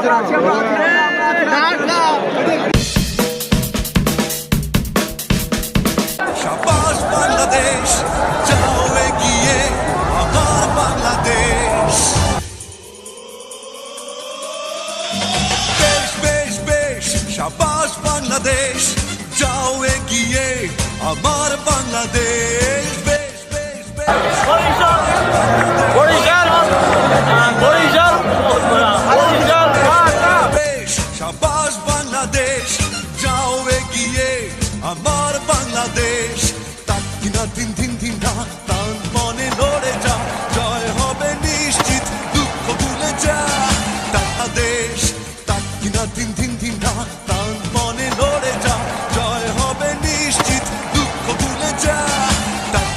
শাবাশ বাংলাদেশ, যাও এগিয়ে আমার বাংলাদেশ। বেশ বেশ বেশ, শাবাশ বাংলাদেশ, যাও এগিয়ে আমার বাংলাদেশ। বেশ বেশ বেশ, বেশ, শাবাশ বাংলাদেশ, যাও এগিয়ে আমার বাংলাদেশ। তাক দিনা দিন দিন দিন না